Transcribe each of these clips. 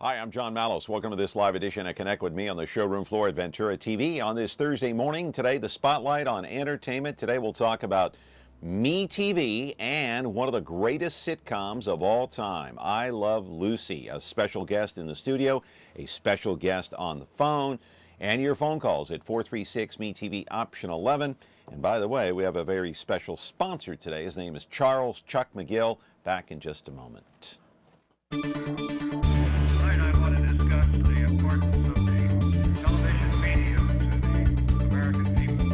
Hi, I'm John Mallos. Welcome to this live edition of Connect with Me on the showroom floor at Ventura TV on this Thursday morning. Today, the spotlight on entertainment. Today, we'll talk about MeTV and one of the greatest sitcoms of all time, I Love Lucy. A special guest in the studio, a special guest on the phone, and your phone calls at 436-MeTV option 11. And by the way, we have a very special sponsor today. His name is Charles Chuck McGill. Back in just a moment. Tonight I want to discuss the importance of the television medium to the American people.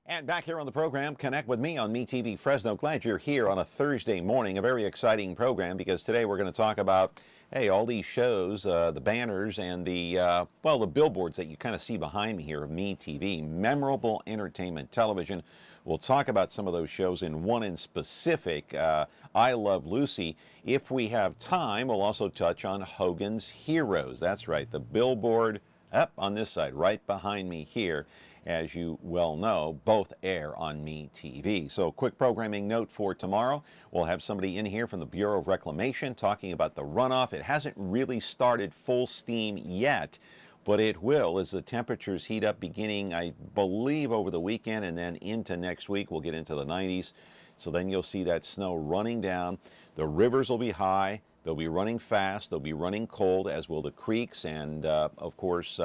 And back here on the program, Connect with Me on MeTV Fresno. Glad you're here on a Thursday morning, a very exciting program, because today we're going to talk about, hey, all these shows, the banners and the billboards that you kind of see behind me here of MeTV, memorable entertainment television. We'll talk about some of those shows, in one in specific, I Love Lucy. If we have time, we'll also touch on Hogan's Heroes. That's right, the billboard up on this side, right behind me here. As you well know, both air on MeTV. So, quick programming note for tomorrow. We'll have somebody in here from the Bureau of Reclamation talking about the runoff. It hasn't really started full steam yet, but it will as the temperatures heat up beginning, I believe, over the weekend and then into next week. We'll get into the 90s. So then you'll see that snow running down. The rivers will be high. They'll be running fast. They'll be running cold, as will the creeks. And, of course,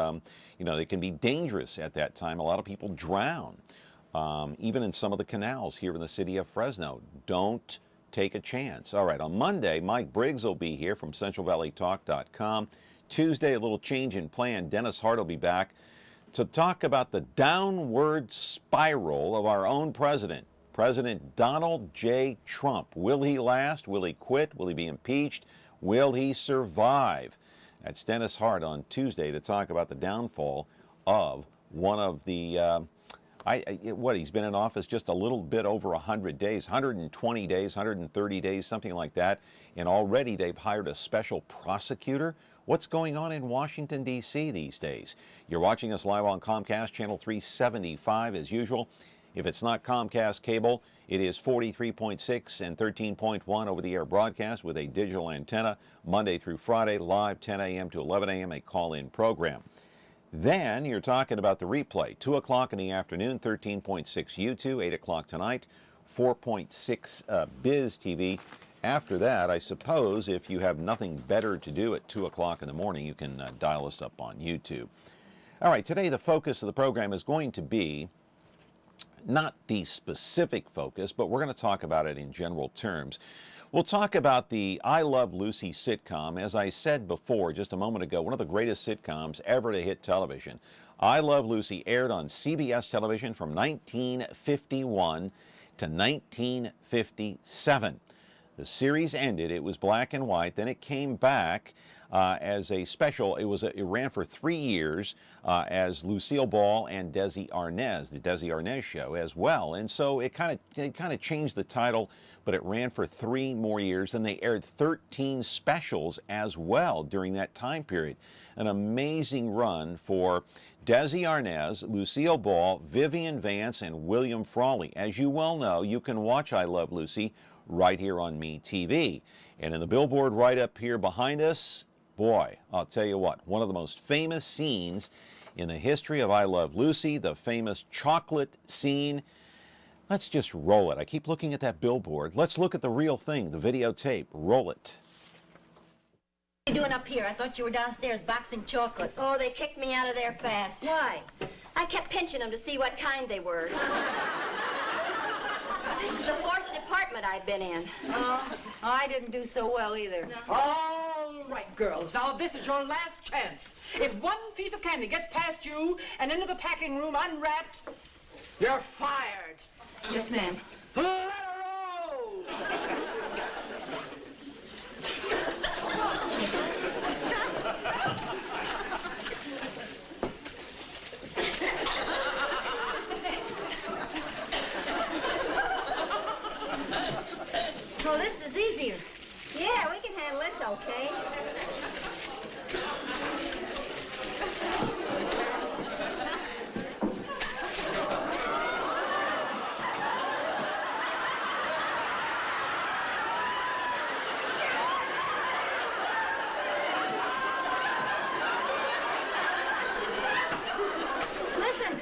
they can be dangerous at that time. A lot of people drown, even in some of the canals here in the city of Fresno. Don't take a chance. All right, on Monday, Mike Briggs will be here from CentralValleyTalk.com. Tuesday, a little change in plan. Dennis Hart will be back to talk about the downward spiral of our own president. President Donald J. Trump. Will he last? Will he quit? Will he be impeached? Will he survive? That's Dennis Hart on Tuesday to talk about the downfall of one of the, he's been in office just a little bit over 100 days, 120 days, 130 days, something like that. And already they've hired a special prosecutor. What's going on in Washington, D.C. these days? You're watching us live on Comcast, channel 375 as usual. If it's not Comcast cable, it is 43.6 and 13.1 over-the-air broadcast with a digital antenna, Monday through Friday, live 10 a.m. to 11 a.m., a call-in program. Then you're talking about the replay, 2 o'clock in the afternoon, 13.6 YouTube, 8 o'clock tonight, 4.6 Biz TV. After that, I suppose, if you have nothing better to do at 2 o'clock in the morning, you can dial us up on YouTube. All right, today the focus of the program is going to be not the specific focus, but we're going to talk about it in general terms. We'll talk about the I Love Lucy sitcom. As I said before, just a moment ago, one of the greatest sitcoms ever to hit television. I Love Lucy aired on CBS television from 1951 to 1957. The series ended. It was black and white. Then it came back as a special. It ran for 3 years as Lucille Ball and Desi Arnaz, the Desi Arnaz show as well. And so it kind of changed the title, but it ran for 3 more years. And they aired 13 specials as well during that time period. An amazing run for Desi Arnaz, Lucille Ball, Vivian, Vance, and William Frawley. As you well know, you can watch I Love Lucy right here on MeTV. And in the billboard right up here behind us, boy, I'll tell you what, one of the most famous scenes in the history of I Love Lucy, the famous chocolate scene. Let's just roll it. I keep looking at that billboard. Let's look at the real thing, the videotape. Roll it. What are you doing up here? I thought you were downstairs boxing chocolates. Oh, they kicked me out of there fast. Why? I kept pinching them to see what kind they were. This is the 4th department I've been in. Oh, I didn't do so well either. No. All right, girls. Now, this is your last chance. If one piece of candy gets past you and into the packing room unwrapped, you're fired. Yes, ma'am. Let her roll! here. Yeah, we can handle this, okay? Listen,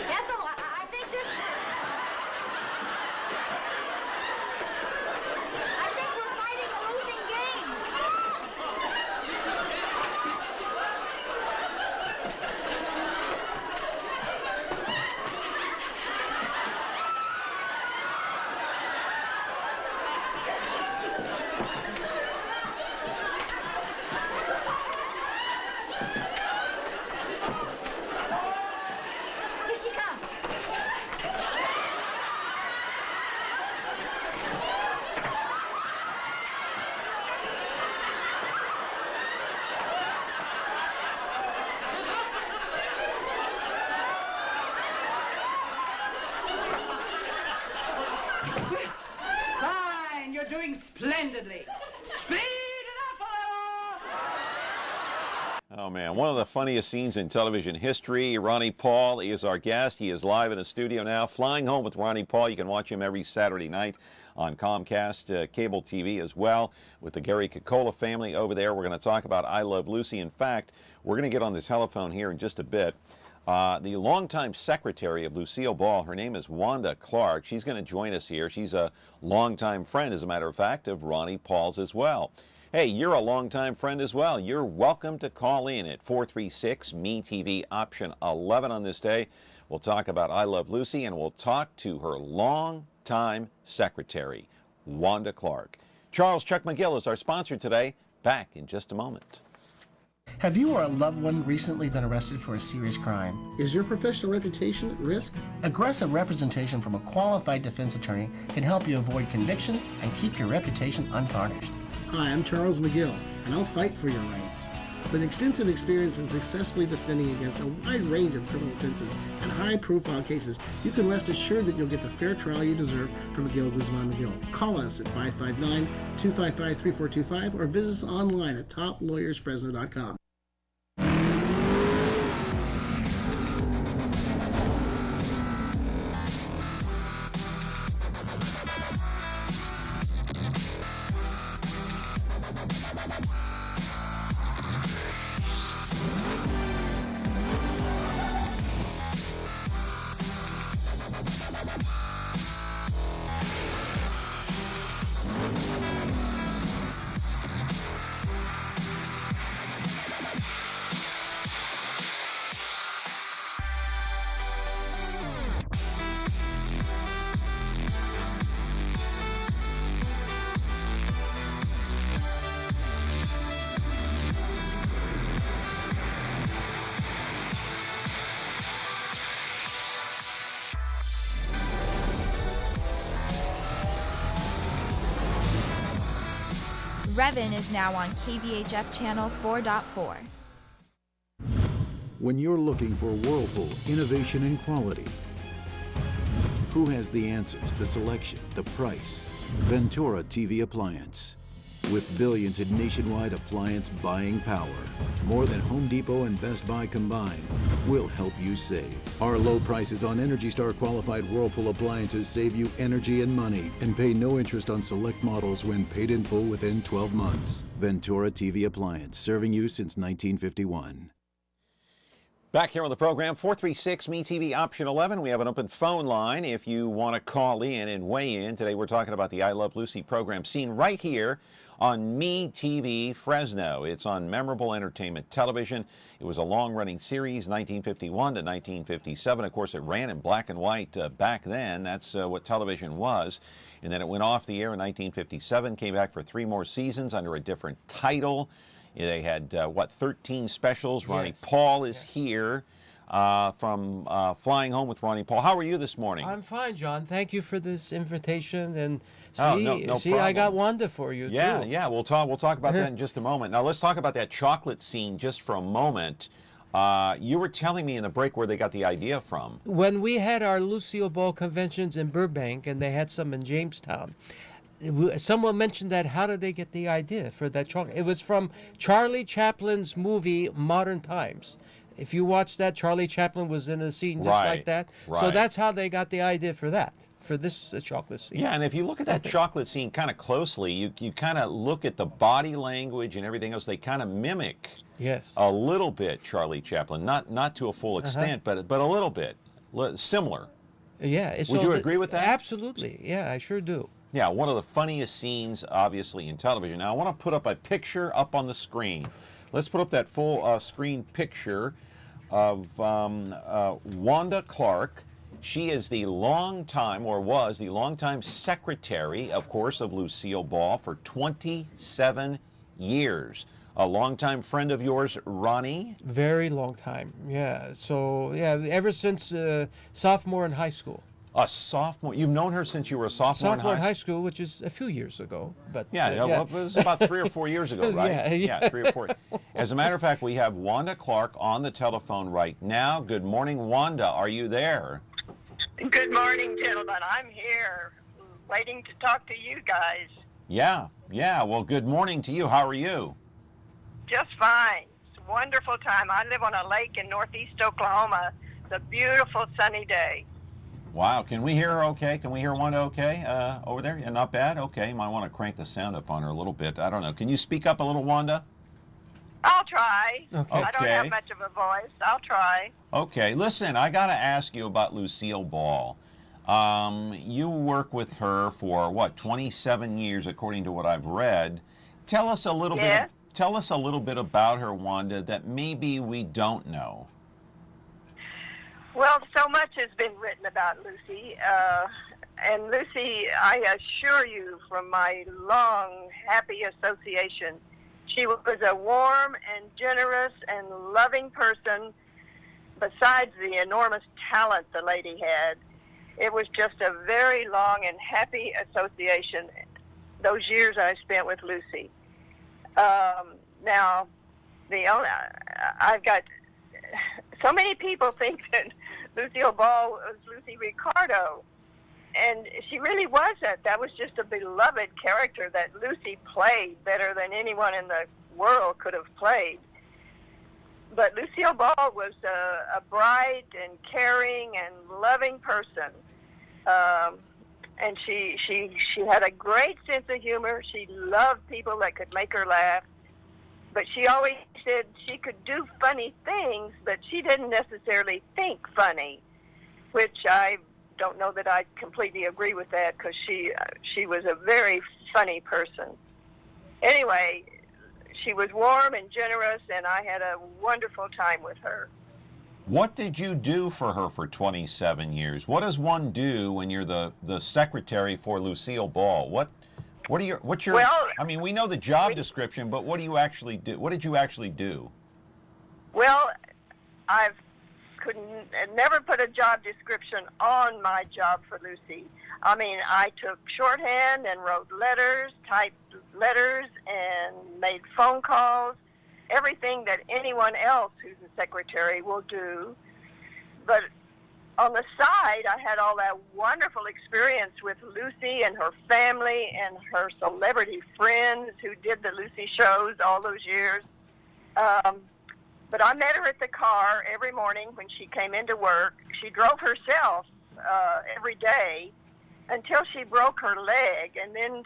Ethel, I think this... I think we're fighting a losing game. Here she comes. Fine, you're doing splendidly. Speed it up a little! Oh man, one of the funniest scenes in television history. Ronnie Paul is our guest. He is live in the studio now. Flying Home with Ronnie Paul. You can watch him every Saturday night on Comcast cable TV as well with the Gary Cocola family over there. We're going to talk about I Love Lucy. In fact, we're going to get on the telephone here in just a bit. The longtime secretary of Lucille Ball, her name is Wanda Clark. She's going to join us here. She's a longtime friend, as a matter of fact, of Ronnie Paul's as well. Hey, you're a longtime friend as well. You're welcome to call in at 436-MeTV option 11 on this day. We'll talk about I Love Lucy, and we'll talk to her longtime secretary, Wanda Clark. Charles Chuck McGill is our sponsor today. Back in just a moment. Have you or a loved one recently been arrested for a serious crime? Is your professional reputation at risk? Aggressive representation from a qualified defense attorney can help you avoid conviction and keep your reputation untarnished. Hi, I'm Charles McGill, and I'll fight for your rights. With extensive experience in successfully defending against a wide range of criminal offenses and high-profile cases, you can rest assured that you'll get the fair trial you deserve from McGill, Guzman, McGill. Call us at 559-255-3425 or visit us online at toplawyersfresno.com. Revin is now on KVHF channel 4.4. When you're looking for Whirlpool innovation and quality, who has the answers, the selection, the price? Ventura TV Appliance. With billions in nationwide appliance buying power, more than Home Depot and Best Buy combined, will help you save. Our low prices on Energy Star qualified Whirlpool appliances save you energy and money and pay no interest on select models when paid in full within 12 months. Ventura TV Appliance, serving you since 1951. Back here on the program, 436-MeTV option 11. We have an open phone line if you want to call in and weigh in. Today we're talking about the I Love Lucy program seen right here on MeTV Fresno. It's on memorable entertainment television. It was a long-running series, 1951 to 1957. Of course, it ran in black and white back then. That's what television was. And then it went off the air in 1957, came back for 3 more seasons under a different title. They had, 13 specials. Ronnie Paul is here from Flying Home with Ronnie Paul. How are you this morning? I'm fine, John. Thank you for this invitation. And see, no see, problem. I got Wanda for you, too. Yeah, we'll talk about that in just a moment. Now, let's talk about that chocolate scene just for a moment. You were telling me in the break where they got the idea from. When we had our Lucille Ball conventions in Burbank, and they had some in Jamestown, someone mentioned that. How did they get the idea for that chocolate? It was from Charlie Chaplin's movie Modern Times. If you watch that, Charlie Chaplin was in a scene just like that. So that's how they got the idea for that, for this chocolate scene. Yeah, and if you look at that chocolate scene kind of closely, you kind of look at the body language and everything else. They kind of mimic a little bit Charlie Chaplin, not to a full extent, but a little bit similar. Yeah. Would you agree with that? Absolutely. Yeah, I sure do. Yeah, one of the funniest scenes, obviously, in television. Now, I want to put up a picture up on the screen. Let's put up that full screen picture of Wanda Clark. She is the longtime, or was the longtime secretary, of course, of Lucille Ball for 27 years. A longtime friend of yours, Ronnie? Very long time, yeah. So, yeah, ever since sophomore in high school. A sophomore? You've known her since you were a sophomore in high school, which is a few years ago. But well, it was about 3 or 4 years ago, right? Yeah, 3 or 4. As a matter of fact, we have Wanda Clark on the telephone right now. Good morning, Wanda. Are you there? Good morning, gentlemen. I'm here, waiting to talk to you guys. Yeah. Well, good morning to you. How are you? Just fine. It's a wonderful time. I live on a lake in northeast Oklahoma. It's a beautiful sunny day. Wow. Can we hear her okay? Can we hear Wanda okay over there? Yeah, not bad? Okay. You might want to crank the sound up on her a little bit. I don't know. Can you speak up a little, Wanda? I'll try. Okay. I don't have much of a voice. I'll try. Okay. Listen, I got to ask you about Lucille Ball. You work with her for, 27 years, according to what I've read. Tell us a little bit. Tell us a little bit about her, Wanda, that maybe we don't know. Well, so much has been written about Lucy. And Lucy, I assure you from my long, happy association, she was a warm and generous and loving person. Besides the enormous talent the lady had, it was just a very long and happy association, those years I spent with Lucy. Now, I've got so many people think that Lucille Ball was Lucy Ricardo, and she really wasn't. That was just a beloved character that Lucy played better than anyone in the world could have played. But Lucille Ball was a bright and caring and loving person. And she had a great sense of humor. She loved people that could make her laugh. But she always said she could do funny things, but she didn't necessarily think funny, which I don't know that I completely agree with that, because she was a very funny person. Anyway, she was warm and generous, and I had a wonderful time with her. What did you do for her for 27 years? What does one do when you're the secretary for Lucille Ball? What's your well, I mean, we know the job description, but what do you actually do? What did you actually do? Well, I never put a job description on my job for Lucy. I mean, I took shorthand and wrote letters, typed letters, and made phone calls, everything that anyone else who's a secretary will do. But on the side, I had all that wonderful experience with Lucy and her family and her celebrity friends who did the Lucy shows all those years. But I met her at the car every morning when she came into work. She drove herself every day until she broke her leg, and then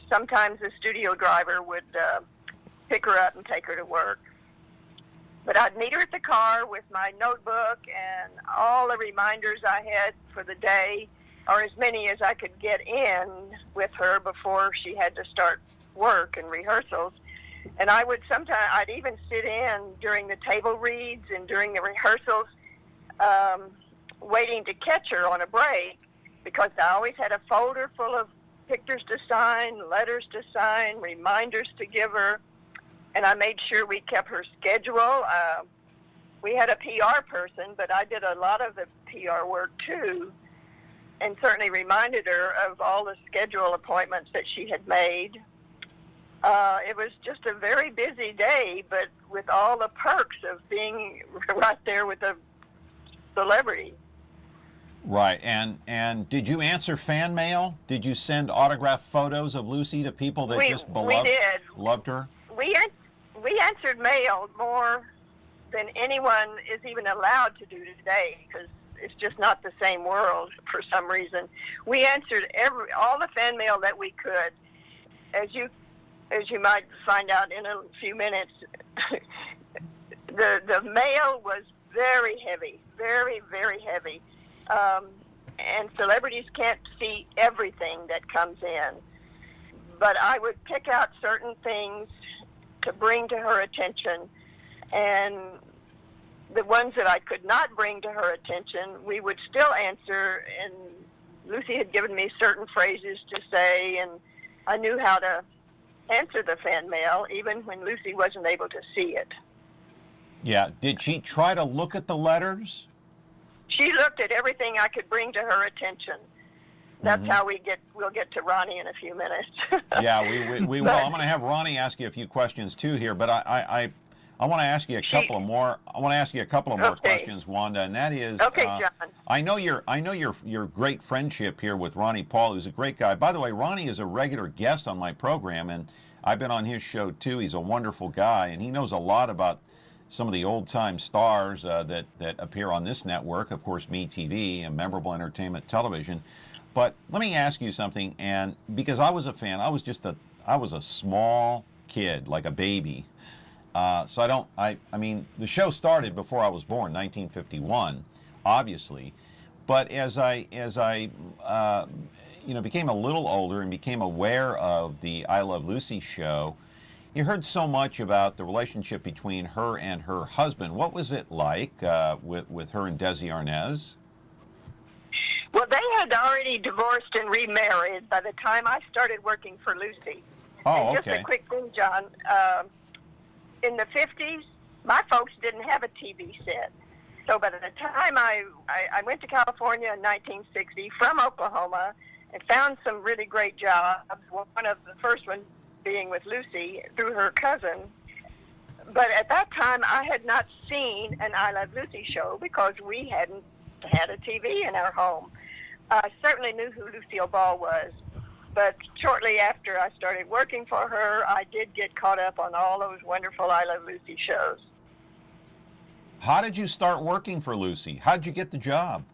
sometimes the studio driver would pick her up and take her to work. But I'd meet her at the car with my notebook and all the reminders I had for the day, or as many as I could get in with her before she had to start work and rehearsals. And I would sometimes, I'd even sit in during the table reads and during the rehearsals, waiting to catch her on a break, because I always had a folder full of pictures to sign, letters to sign, reminders to give her. And I made sure we kept her schedule. We had a PR person, but I did a lot of the PR work too, and certainly reminded her of all the schedule appointments that she had made. It was just a very busy day, but with all the perks of being right there with a celebrity. Right, and did you answer fan mail? Did you send autographed photos of Lucy to people that loved her? We answered mail more than anyone is even allowed to do today, because it's just not the same world for some reason. We answered all the fan mail that we could. As you might find out in a few minutes, the mail was very heavy, very, very heavy. And celebrities can't see everything that comes in. But I would pick out certain things to bring to her attention, and the ones that I could not bring to her attention, we would still answer, and Lucy had given me certain phrases to say, and I knew how to answer the fan mail, even when Lucy wasn't able to see it. Yeah. Did she try to look at the letters? She looked at everything I could bring to her attention. That's how we'll get to Ronnie in a few minutes. Yeah, we will. I'm going to have Ronnie ask you a few questions too here, but I want to ask you a couple of more. I want to ask you a couple of more questions, Wanda, and that is, John. I know your great friendship here with Ronnie Paul, who's a great guy. By the way, Ronnie is a regular guest on my program, and I've been on his show too. He's a wonderful guy, and he knows a lot about some of the old-time stars that appear on this network, of course, MeTV and Memorable Entertainment Television. But let me ask you something, and because I was a fan, I was a small kid, like a baby. So I mean, the show started before I was born, 1951, obviously. But as I became a little older and became aware of the I Love Lucy show, you heard so much about the relationship between her and her husband. What was it like with her and Desi Arnaz? Well, they had already divorced and remarried by the time I started working for Lucy. Oh, and just a quick thing, John. In the 50s, my folks didn't have a TV set. So by the time I went to California in 1960 from Oklahoma and found some really great jobs, one of the first ones being with Lucy through her cousin. But at that time, I had not seen an I Love Lucy show because we hadn't had a TV in our home. I certainly knew who Lucille Ball was, but shortly after I started working for her, I did get caught up on all those wonderful I Love Lucy shows. How did you start working for Lucy? How did you get the job?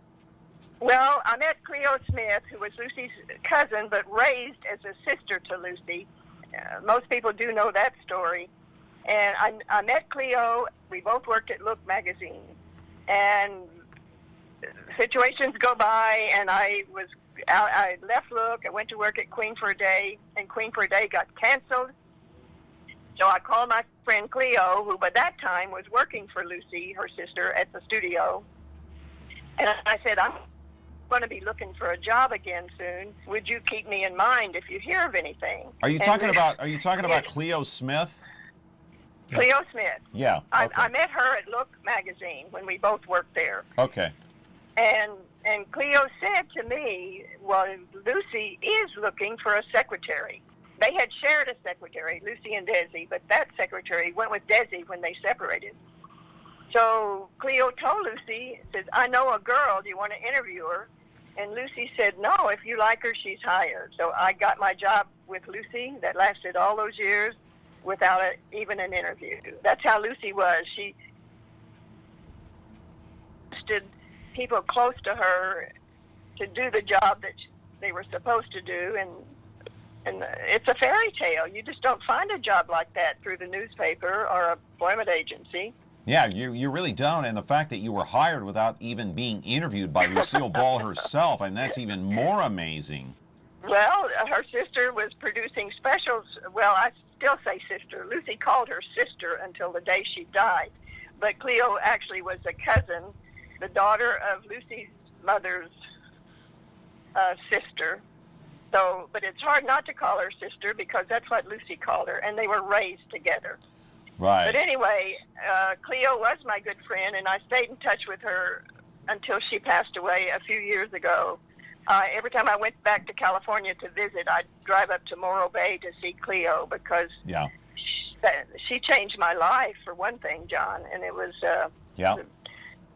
Well, I met Cleo Smith, who was Lucy's cousin, but raised as a sister to Lucy. Most people do know that story. And I met Cleo. We both worked at Look magazine. And situations go by, and I left Look. I went to work at Queen for a Day, and Queen for a Day got canceled. So I called my friend Cleo, who by that time was working for Lucy, her sister, at the studio. And I said, I'm going to be looking for a job again soon. Would you keep me in mind if you hear of anything? Are you talking about Cleo Smith? Cleo Smith. Yeah. Okay. I met her at Look magazine when we both worked there. Okay. And Cleo said to me, well, Lucy is looking for a secretary. They had shared a secretary, Lucy and Desi, but that secretary went with Desi when they separated. So Cleo told Lucy, says, I know a girl, do you want to interview her? And Lucy said, no, if you like her, she's hired. So I got my job with Lucy that lasted all those years without even an interview. That's how Lucy was. She stood people close to her to do the job that they were supposed to do, and it's a fairy tale. You just don't find a job like that through the newspaper or a employment agency. Yeah, you really don't, and the fact that you were hired without even being interviewed by Lucille Ball herself, and that's even more amazing. Well, her sister was producing specials. Well, I still say sister. Lucy called her sister until the day she died, but Cleo actually was a cousin, the daughter of Lucy's mother's sister. So, but it's hard not to call her sister because that's what Lucy called her, and they were raised together. Right. But anyway, Cleo was my good friend, and I stayed in touch with her until she passed away a few years ago. Every time I went back to California to visit, I'd drive up to Morro Bay to see Cleo because she changed my life, for one thing, John, and it was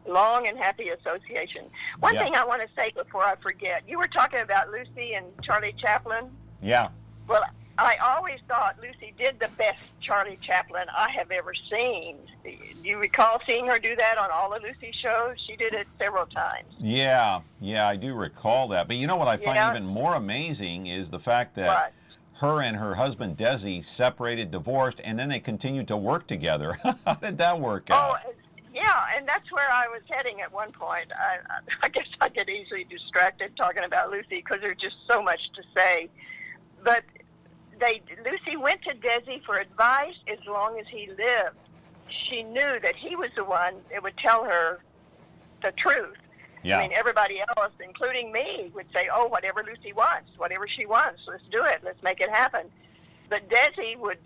long and happy association. One thing I want to say before I forget, you were talking about Lucy and Charlie Chaplin. Yeah. Well, I always thought Lucy did the best Charlie Chaplin I have ever seen. Do you recall seeing her do that on all of Lucy's shows? She did it several times. Yeah, I do recall that. But you know what I find even more amazing is the fact that her and her husband Desi separated, divorced, and then they continued to work together. How did that work out? Oh, yeah, and that's where I was heading at one point. I guess I get easily distracted talking about Lucy because there's just so much to say. But Lucy went to Desi for advice as long as he lived. She knew that he was the one that would tell her the truth. Yeah. I mean, everybody else, including me, would say, oh, whatever Lucy wants, whatever she wants, let's do it, let's make it happen. But Desi would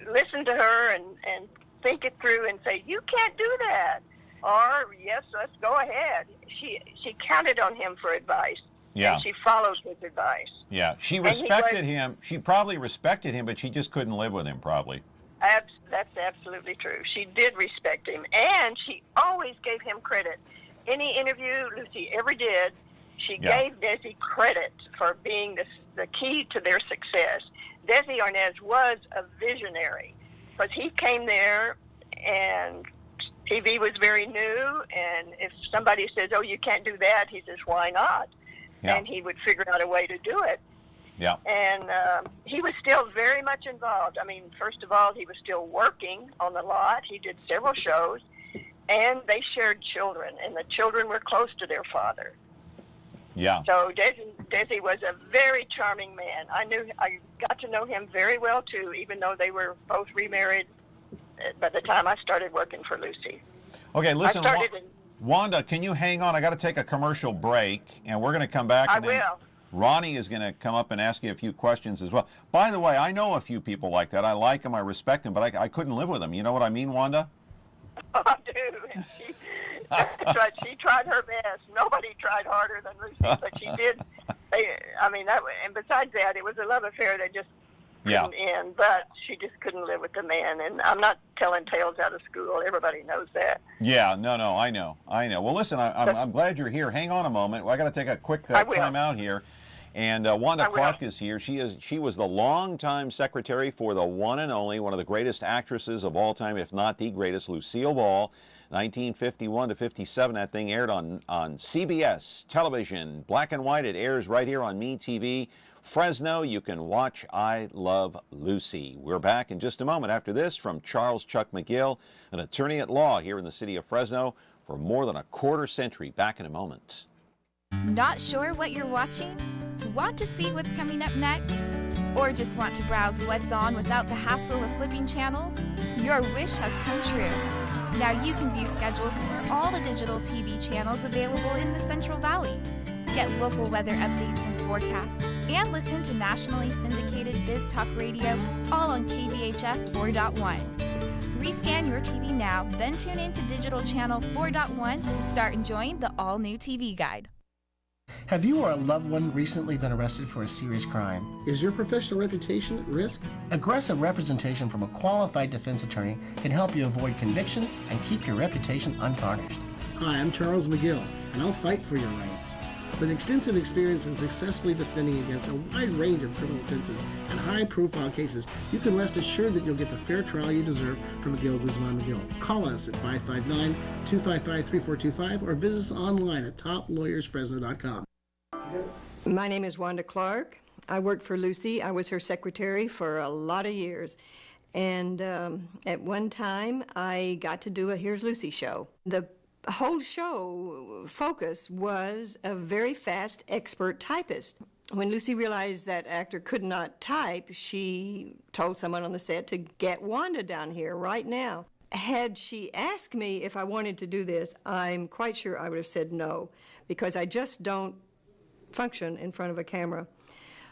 listen to her and think it through and say, you can't do that. Or, yes, let's go ahead. She counted on him for advice. Yeah. And she followed his advice. Yeah, she respected him. She probably respected him, but she just couldn't live with him, probably. That's absolutely true. She did respect him, and she always gave him credit. Any interview Lucy ever did, she gave Desi credit for being the key to their success. Desi Arnaz was a visionary, because he came there, and TV was very new, and if somebody says, oh, you can't do that, he says, why not? Yeah. And he would figure out a way to do it. Yeah. And he was still very much involved. I mean, first of all, he was still working on the lot. He did several shows, and they shared children, and the children were close to their father. Yeah. So Desi was a very charming man. I got to know him very well, too, even though they were both remarried by the time I started working for Lucy. Okay, listen, Wanda, can you hang on? I got to take a commercial break, and we're going to come back. I will. Ronnie is going to come up and ask you a few questions as well. By the way, I know a few people like that. I like them, I respect them, but I couldn't live with them. You know what I mean, Wanda? Oh, I do. And that's right. She tried her best. Nobody tried harder than Lucy, but she did. And besides that, it was a love affair that just couldn't end, but she just couldn't live with the man. And I'm not telling tales out of school. Everybody knows that. Yeah, no, I know. Well, listen, I'm glad you're here. Hang on a moment. I got to take a quick time out here. And Wanda Clark is here. She was the longtime secretary for the one and only, one of the greatest actresses of all time, if not the greatest, Lucille Ball. 1951 to 57, that thing aired on CBS television, black and white. It airs right here on MeTV. Fresno, you can watch I Love Lucy. We're back in just a moment after this from Charles Chuck McGill, an attorney at law here in the city of Fresno for more than a quarter century. Back in a moment. Not sure what you're watching? Want to see what's coming up next? Or just want to browse what's on without the hassle of flipping channels? Your wish has come true. Now you can view schedules for all the digital TV channels available in the Central Valley. Get local weather updates and forecasts, and listen to nationally syndicated Biz Talk Radio, all on KVHF 4.1. Rescan your TV now, then tune in to Digital Channel 4.1 to start enjoying the all-new TV Guide. Have you or a loved one recently been arrested for a serious crime? Is your professional reputation at risk? Aggressive representation from a qualified defense attorney can help you avoid conviction and keep your reputation untarnished. Hi, I'm Charles McGill, and I'll fight for your rights. With extensive experience in successfully defending against a wide range of criminal offenses and high-profile cases, you can rest assured that you'll get the fair trial you deserve from McGill, Guzman McGill. Call us at 559-255-3425 or visit us online at toplawyersfresno.com. My name is Wanda Clark. I worked for Lucy. I was her secretary for a lot of years. And at one time, I got to do a Here's Lucy show. The whole show focus was a very fast expert typist. When Lucy realized that actor could not type, she told someone on the set to get Wanda down here right now. Had she asked me if I wanted to do this, I'm quite sure I would have said no, because I just don't function in front of a camera.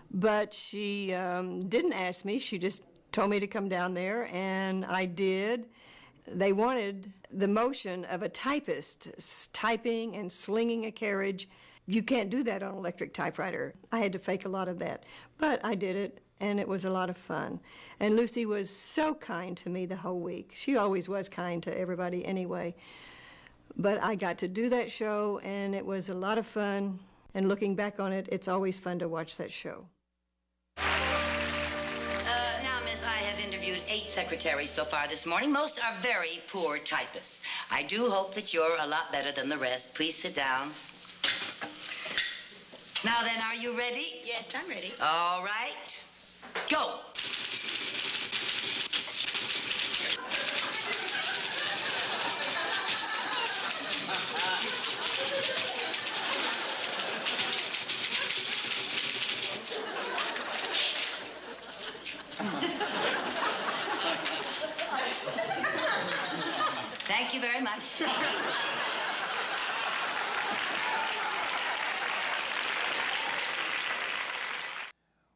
But she didn't ask me. She just told me to come down there, and I did. They wanted the motion of a typist, typing and slinging a carriage. You can't do that on an electric typewriter. I had to fake a lot of that, but I did it, and it was a lot of fun. And Lucy was so kind to me the whole week. She always was kind to everybody anyway. But I got to do that show, and it was a lot of fun. And looking back on it, it's always fun to watch that show. Now, Miss, I have interviewed 8 secretaries so far this morning. Most are very poor typists. I do hope that you're a lot better than the rest. Please sit down. Now then, are you ready? Yes, I'm ready. All right. Go. Thank you very much.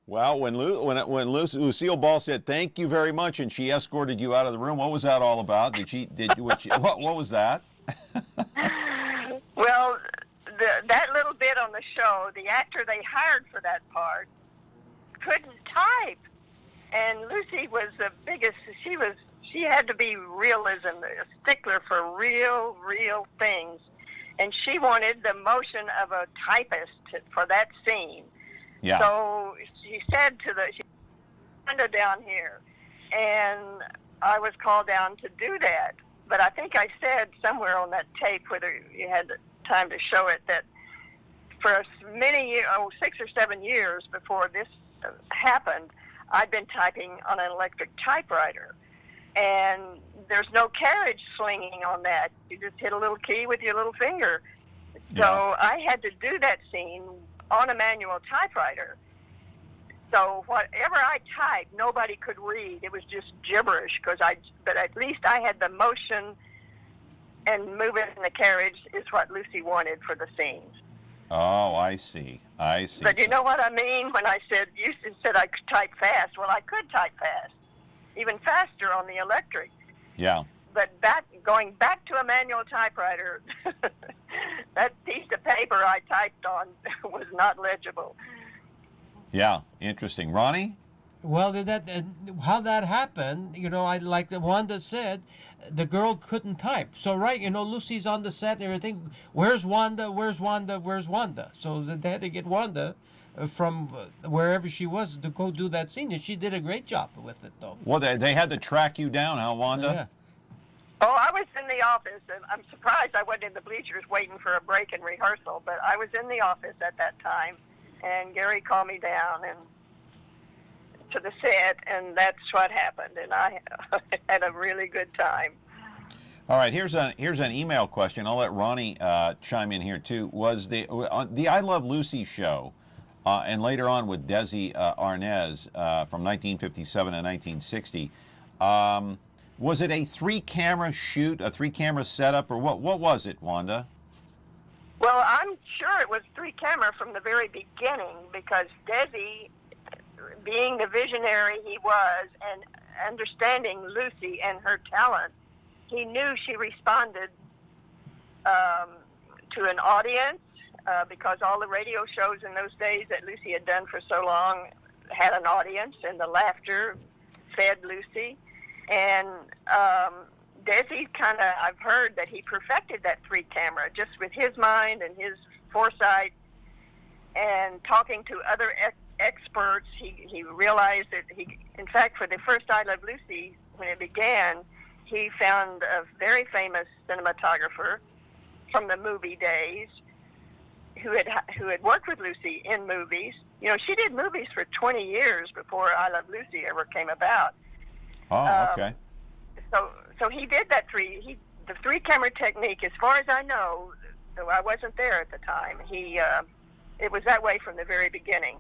Well, when Lucille Ball said thank you very much and she escorted you out of the room, what was that all about? What was that? Well, that little bit on the show, the actor they hired for that part couldn't type, and Lucy was the biggest. She had to be realism, a stickler for real things, and she wanted the motion of a typist for that scene. Yeah. So she said she Wanda down here, and I was called down to do that. But I think I said somewhere on that tape, whether you had time to show it, that for many years, 6 or 7 years before this happened, I'd been typing on an electric typewriter. And there's no carriage swinging on that. You just hit a little key with your little finger. So I had to do that scene on a manual typewriter. So whatever I typed, nobody could read. It was just gibberish, but at least I had the motion, and moving in the carriage is what Lucy wanted for the scenes. Oh, I see. But you know what I mean when I said, you said I could type fast. Well, I could type fast, even faster on the electric. Yeah. But going back to a manual typewriter, that piece of paper I typed on was not legible. Yeah, interesting. Ronnie? Well, how that happened, like Wanda said, the girl couldn't type. So, right, Lucy's on the set and everything. Where's Wanda? Where's Wanda? Where's Wanda? So they had to get Wanda from wherever she was to go do that scene, and she did a great job with it, though. Well, they had to track you down, huh, Wanda? Yeah. Oh, I was in the office, and I'm surprised I wasn't in the bleachers waiting for a break in rehearsal, but I was in the office at that time, and Gary called me down and to the set, and that's what happened, and I had a really good time. All right, here's an email question. I'll let Ronnie chime in here too. Was the I Love Lucy show, and later on with Desi Arnaz from 1957 and 1960, was it a 3-camera shoot, a 3-camera setup, or what was it, Wanda? Well, I'm sure it was 3-camera from the very beginning, because Desi, being the visionary he was and understanding Lucy and her talent, he knew she responded to an audience, because all the radio shows in those days that Lucy had done for so long had an audience, and the laughter fed Lucy. And Desi I've heard that he perfected that 3-camera just with his mind and his foresight, and talking to other experts, he realized that in fact, for the first I Love Lucy, when it began, he found a very famous cinematographer from the movie days who had worked with Lucy in movies. She did movies for 20 years before I Love Lucy ever came about. Oh, okay. So he did that the 3-camera technique, as far as I know, though I wasn't there at the time. It was that way from the very beginning.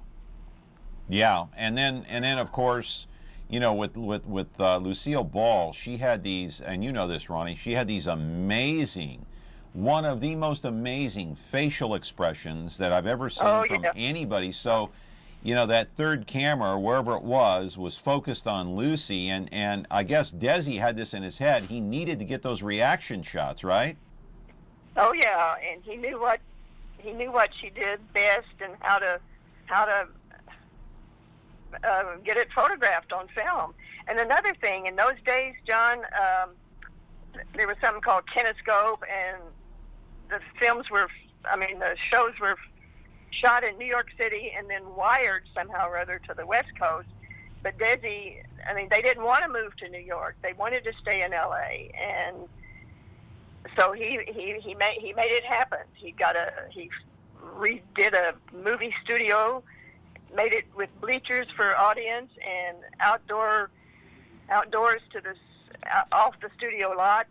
Yeah, and then of course, with Lucille Ball, she had these, and you know this, Ronnie, she had these amazing, one of the most amazing facial expressions that I've ever seen from anybody. So, that 3rd camera, or wherever it was focused on Lucy, and I guess Desi had this in his head. He needed to get those reaction shots, right? Oh yeah, and he knew what she did best, and how to get it photographed on film. And another thing, in those days, John, there was something called kinescope, and the films were, I mean, the shows were shot in New York City and then wired somehow or other to the West Coast. But Desi, I mean, they didn't want to move to New York. They wanted to stay in L.A. And so he made it happen. He redid a movie studio, made it with bleachers for audience and outdoors to this off the studio lot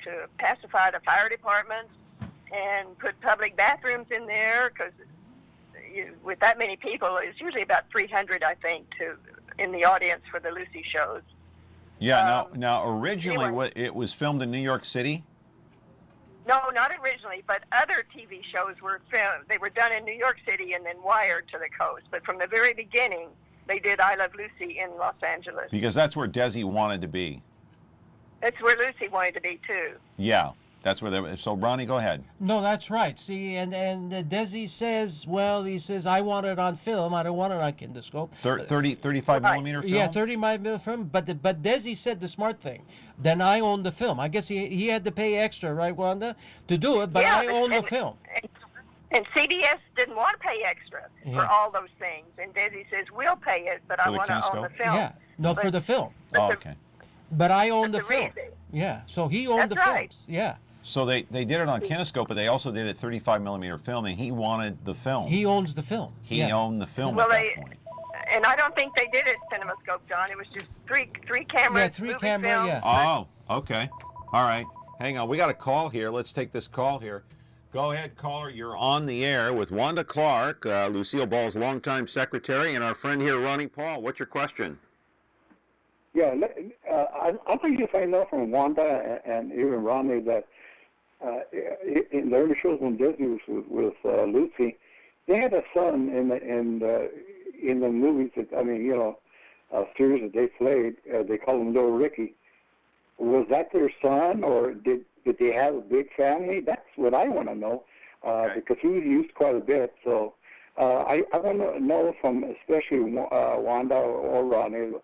to pacify the fire department, and put public bathrooms in there because with that many people, it's usually about 300, I think, in the audience for the Lucy shows. Yeah. Now originally, it was filmed in New York City. No, not originally, but other TV shows were filmed. They were done in New York City and then wired to the coast. But from the very beginning, they did I Love Lucy in Los Angeles. Because that's where Desi wanted to be. That's where Lucy wanted to be, too. Yeah, that's where they were. So, Ronnie, go ahead. No, that's right. See, and Desi says, well, he says, I want it on film. I don't want it on kinescope. 35 millimeter film? Yeah, 35 millimeter film. But Desi said the smart thing. Then I own the film. I guess he had to pay extra, right, Wanda, to do it, but yeah, I own the film. And CBS didn't want to pay extra for all those things. And Desi says, we'll pay it, but I want to own the film. Yeah, no, for the film. Oh, okay. But I own the film. Yeah, so he owned the films. Yeah. So they did it on kinescope, but they also did it 35 millimeter film, and he wanted the film. He owns the film. He owned the film well, at that point. And I don't think they did it CinemaScope, John. It was just three cameras. Yeah, three camera. Yeah. Oh, okay. All right. Hang on. We got a call here. Let's take this call here. Go ahead, caller. You're on the air with Wanda Clark, Lucille Ball's longtime secretary, and our friend here, Ronnie Paul. What's your question? Yeah, I'd like to find out from Wanda and even Ronnie that in the early shows when Disney was with Lucy, they had a son in the movies that, I mean, series that they played. They called him Little Ricky. Was that their son, or did they have a big family? That's what I want to know, because he was used quite a bit. So I want to know from especially Wanda or Ronnie,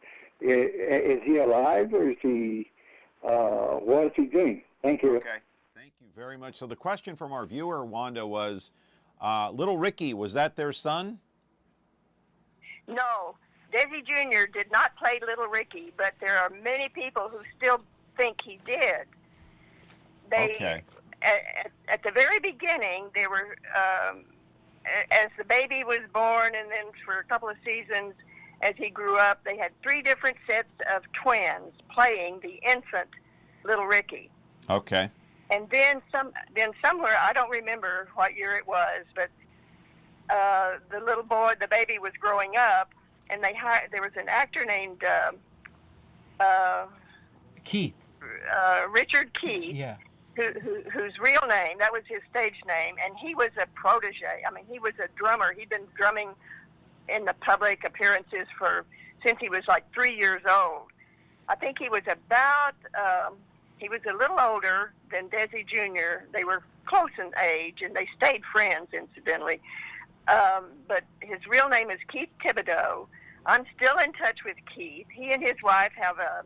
is he alive, or is he, what is he doing? Thank you. Okay, thank you very much. So the question from our viewer, Wanda, was, Little Ricky, was that their son? No, Desi Jr. did not play Little Ricky, but there are many people who still think he did. They, at the very beginning, they were, as the baby was born, and then for a couple of seasons, as he grew up, they had 3 different sets of twins playing the infant Little Ricky. Okay. And then somewhere, I don't remember what year it was, but the little boy, the baby was growing up, and there was an actor named Keith. Richard Keith. Yeah. Whose real name, that was his stage name, and he was a protege. I mean, he was a drummer. He'd been drumming in the public appearances since he was like 3 years old. I think he was he was a little older than Desi Jr. They were close in age, and they stayed friends, incidentally. But his real name is Keith Thibodeau. I'm still in touch with Keith. He and his wife have a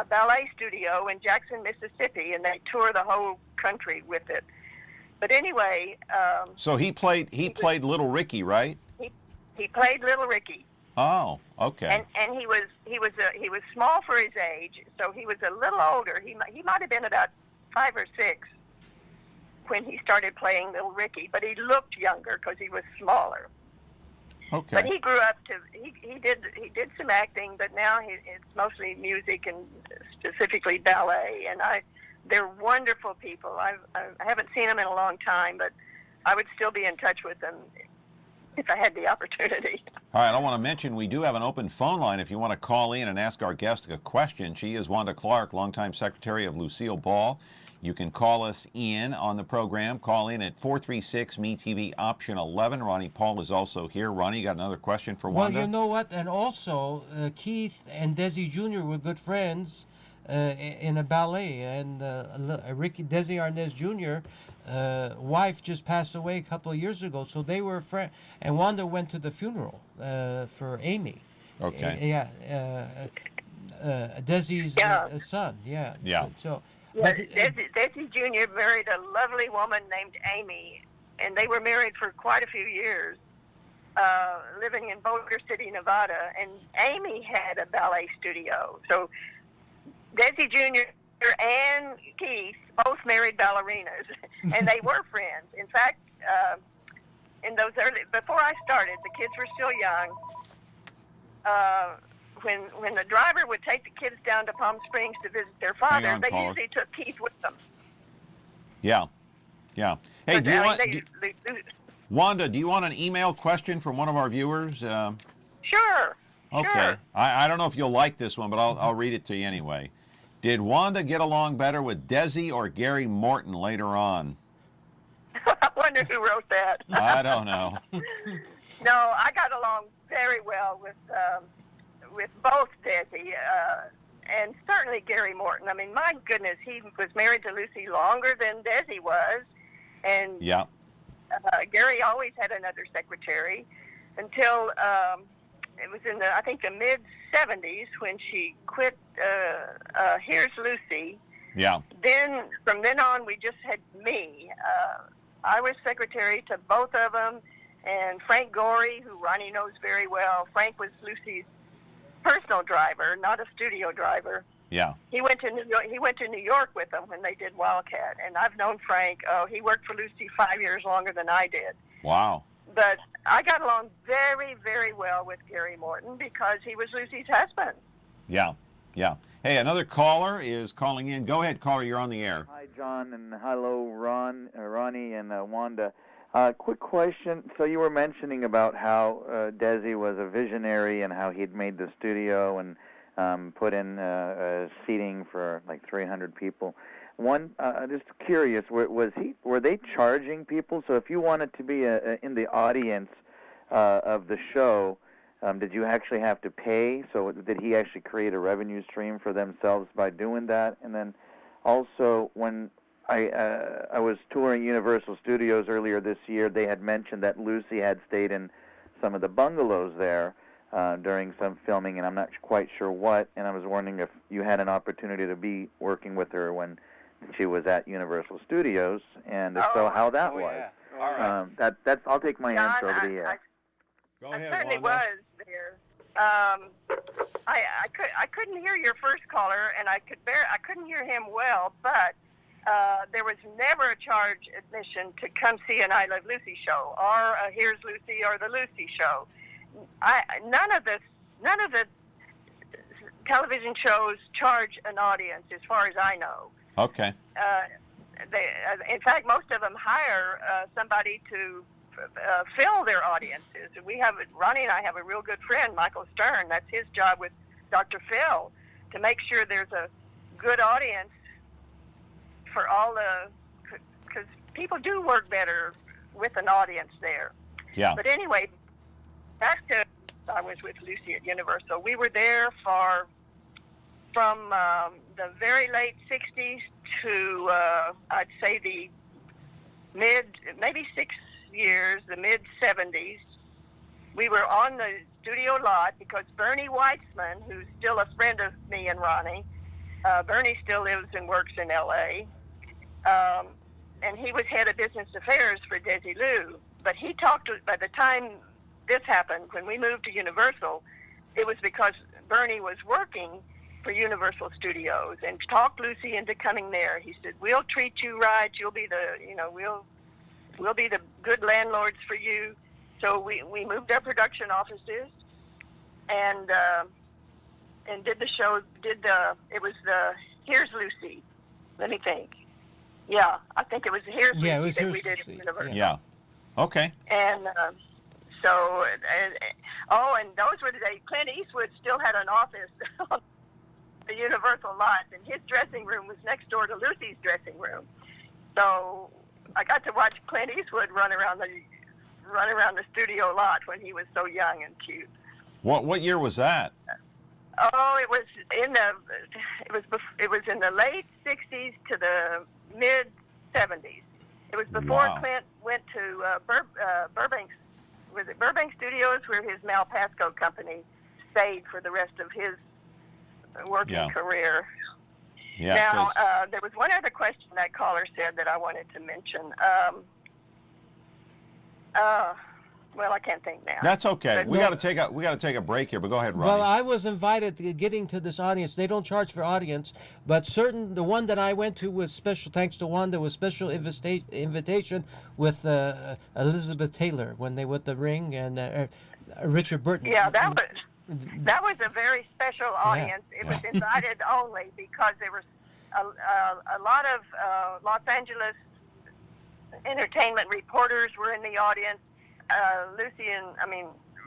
ballet studio in Jackson, Mississippi, and they tour the whole country with it. But anyway, so he played Little Ricky, right? He played Little Ricky. Oh, okay. And he was small for his age, so he was a little older. He might have been about 5 or 6 when he started playing Little Ricky, but he looked younger because he was smaller. Okay. But he grew up to he did some acting, but now it's mostly music and specifically ballet. And they're wonderful people. I haven't seen them in a long time, but I would still be in touch with them if I had the opportunity. All right, I want to mention we do have an open phone line if you want to call in and ask our guest a question. She is Wanda Clark, longtime secretary of Lucille Ball. You can call us in on the program. Call in at 436-MeTV option 11. Ronnie Paul is also here. Ronnie, you got another question for Wanda? Well, you know what? And also, Keith and Desi Jr. were good friends in a ballet. And Desi Arnaz Jr. Wife just passed away a couple of years ago, so they were friends. And Wanda went to the funeral for Amy. Okay. Desi's son. Yeah. Yeah. So Yes, Desi Jr. married a lovely woman named Amy, and they were married for quite a few years, living in Boulder City, Nevada. And Amy had a ballet studio. So Desi Jr. and Keith both married ballerinas, and they were friends. In fact, in those before I started, the kids were still young. When the driver would take the kids down to Palm Springs to visit their father, they usually took Keith with them. Yeah. Hey, do you want, Wanda, do you want an email question from one of our viewers? Sure. Okay. Sure. I don't know if you'll like this one, but I'll read it to you anyway. Did Wanda get along better with Desi or Gary Morton later on? I wonder who wrote that. I don't know. No, I got along very well with both Desi and certainly Gary Morton. I mean, my goodness, he was married to Lucy longer than Desi was, and Gary always had another secretary until it was in I think the mid-'70s when she quit Here's Lucy. Yeah. Then from then on, we just had me. I was secretary to both of them, and Frank Gorey, who Ronnie knows very well. Frank was Lucy's personal driver, not a studio driver. Yeah. He went to New York. He went to New York with them when they did Wildcat, and I've known Frank. Oh, he worked for Lucy 5 years longer than I did. Wow. But I got along very, very well with Gary Morton because he was Lucy's husband. Yeah. Hey, another caller is calling in. Go ahead, caller. You're on the air. Hi, John, and hello, Ronnie, and Wanda. Quick question. So you were mentioning about how Desi was a visionary and how he'd made the studio and put in seating for like 300 people. Just curious, were they charging people? So if you wanted to be in the audience of the show, did you actually have to pay? So did he actually create a revenue stream for themselves by doing that? And then also when I was touring Universal Studios earlier this year, they had mentioned that Lucy had stayed in some of the bungalows there during some filming, and I'm not quite sure what, and I was wondering if you had an opportunity to be working with her when she was at Universal Studios, and if so, how that was. Yeah. All right. That's. I'll take my answer over the air. Go ahead, I certainly Wanda. was there. I couldn't hear your first caller, and I couldn't hear him well, but there was never a charge admission to come see an I Love Lucy show or a Here's Lucy or the Lucy show. None of the television shows charge an audience, as far as I know. Okay. In fact, most of them hire somebody to fill their audiences. Ronnie and I have a real good friend, Michael Stern. That's his job with Dr. Phil, to make sure there's a good audience for all because people do work better with an audience there. Yeah. But anyway, back to I was with Lucy at Universal. We were there from the very late 60s to I'd say the maybe 6 years, the mid 70s. We were on the studio lot because Bernie Weitzman, who's still a friend of me and Ronnie, Bernie still lives and works in L.A., and he was head of business affairs for Desilu. But he talked to, by the time this happened, when we moved to Universal, it was because Bernie was working for Universal Studios and talked Lucy into coming there. He said, "We'll treat you right. You'll be we'll be the good landlords for you." So we moved our production offices and did the show. It was the Here's Lucy. Let me think. Yeah, I think it was Here's Lucy that we did at Universal. Yeah. Okay. And and those were the days. Clint Eastwood still had an office on the Universal lot, and his dressing room was next door to Lucy's dressing room. So I got to watch Clint Eastwood run around the studio lot when he was so young and cute. What year was that? Oh, it was in the late 60s to the mid 70s. It was before Clint went to Burbank. Was it Burbank Studios, where his Mal Pasco company stayed for the rest of his working career? Yeah. Now, there was one other question that caller said that I wanted to mention. Well, I can't think now. That's okay. But We got to take a break here. But go ahead, Ronnie. Well, I was invited to getting to this audience. They don't charge for audience, but the one that I went to was special. Thanks to Wanda, was special invitation with Elizabeth Taylor when they went the ring and Richard Burton. Yeah, that was a very special audience. Yeah. It was invited only because there was a lot of Los Angeles entertainment reporters were in the audience.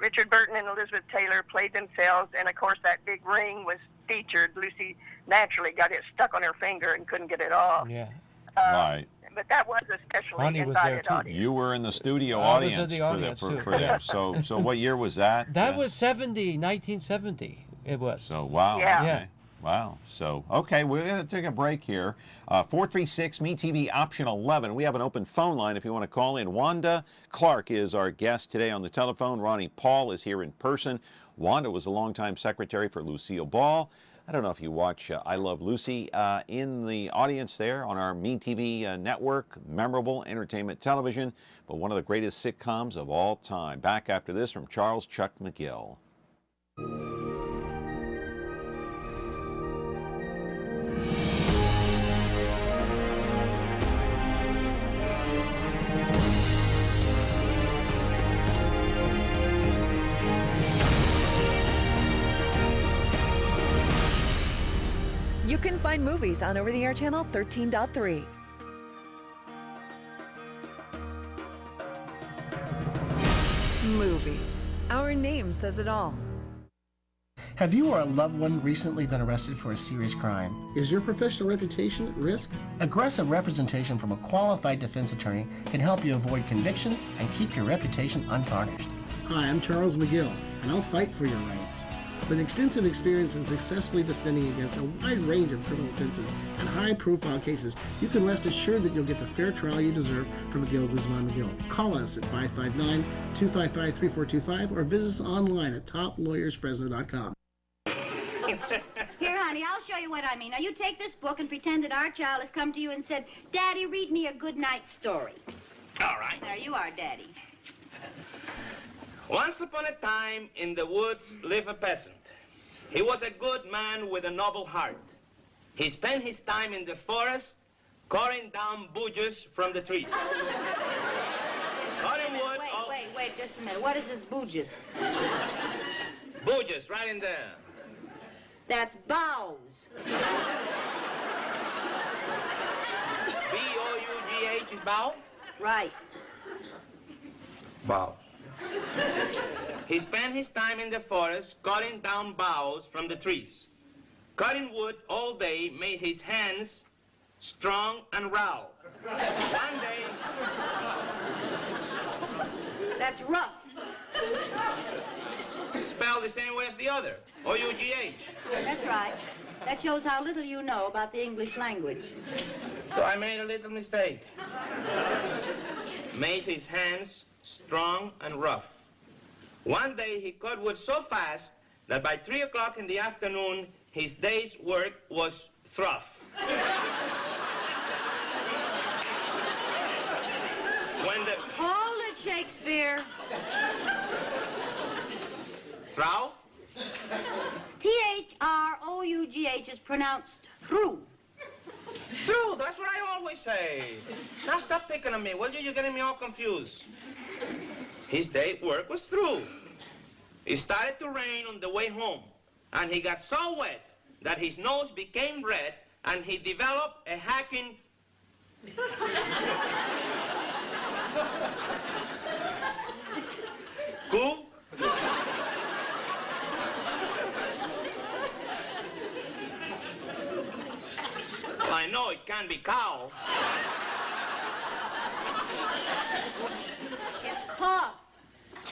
Richard Burton and Elizabeth Taylor played themselves, and of course that big ring was featured. Lucy naturally got it stuck on her finger and couldn't get it off. Yeah. Right. But that was a specially Ronnie was there invited too. audience. You were in the studio I was audience, in the audience for too. them. So what year was that? That was 1970. It was. So wow. Yeah. Okay. Wow. So okay, we're gonna take a break here. 436 MeTV option 11. We have an open phone line if you want to call in. Wanda Clark is our guest today on the telephone. Ronnie Paul is here in person. Wanda was a longtime secretary for Lucille Ball. I don't know if you watch I Love Lucy in the audience there on our MeTV network, memorable entertainment television, but one of the greatest sitcoms of all time. Back after this from Charles Chuck McGill. You can find movies on over-the-air channel 13.3. Movies. Our name says it all. Have you or a loved one recently been arrested for a serious crime? Is your professional reputation at risk? Aggressive representation from a qualified defense attorney can help you avoid conviction and keep your reputation untarnished. Hi, I'm Charles McGill, and I'll fight for your rights. With extensive experience in successfully defending against a wide range of criminal offenses and high-profile cases, you can rest assured that you'll get the fair trial you deserve from McGill, Guzman, McGill. Call us at 559-255-3425 or visit us online at toplawyersfresno.com. Here, honey, I'll show you what I mean. Now, you take this book and pretend that our child has come to you and said, Daddy, read me a good night story. All right. There you are, Daddy. Once upon a time, in the woods lived a peasant. He was a good man with a noble heart. He spent his time in the forest, cutting down bushes from the trees. Cutting wood. Wait, just a minute. What is this bouges? Bushes, right in there. That's boughs. B-O-U-G-H is bow? Right. Bow. He spent his time in the forest cutting down boughs from the trees. Cutting wood all day made his hands strong and raw. One day... That's rough. Spelled the same way as the other. O-U-G-H. That's right. That shows how little you know about the English language. So I made a little mistake. Made his hands strong and rough. One day he cut wood so fast that by 3 o'clock in the afternoon, his day's work was through. When the... Hold it, Shakespeare. Through? T-H-R-O-U-G-H is pronounced through. Through, that's what I always say. Now stop picking on me, will you? You're getting me all confused. His day's work was through. It started to rain on the way home, and he got so wet that his nose became red, and he developed a hacking... Cool? Well, I know it can't be cow. It's cough.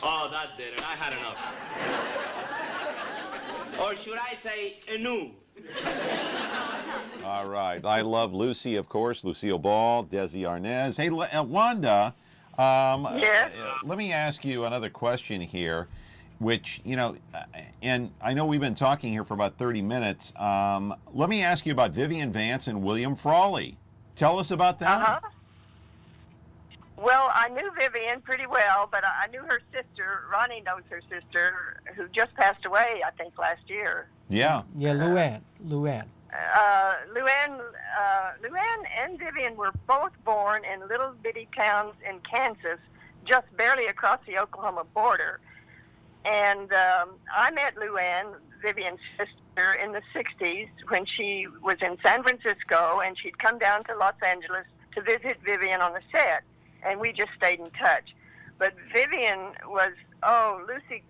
Oh, that did it. I had enough. Or should I say, enu? All right. I Love Lucy, of course. Lucille Ball, Desi Arnaz. Hey, Wanda, yes? let me ask you another question here. which, you know, and I know we've been talking here for about 30 minutes. Let me ask you about Vivian Vance and William Frawley. Tell us about that. Uh-huh. Well, I knew Vivian pretty well, but I knew her sister. Ronnie knows her sister, who just passed away, I think, last year. Yeah. Yeah, Luann. Luann and Vivian were both born in little bitty towns in Kansas, just barely across the Oklahoma border. And I met Luann, Vivian's sister, in the 60s when she was in San Francisco, and she'd come down to Los Angeles to visit Vivian on the set. And we just stayed in touch. But Vivian was, Lucy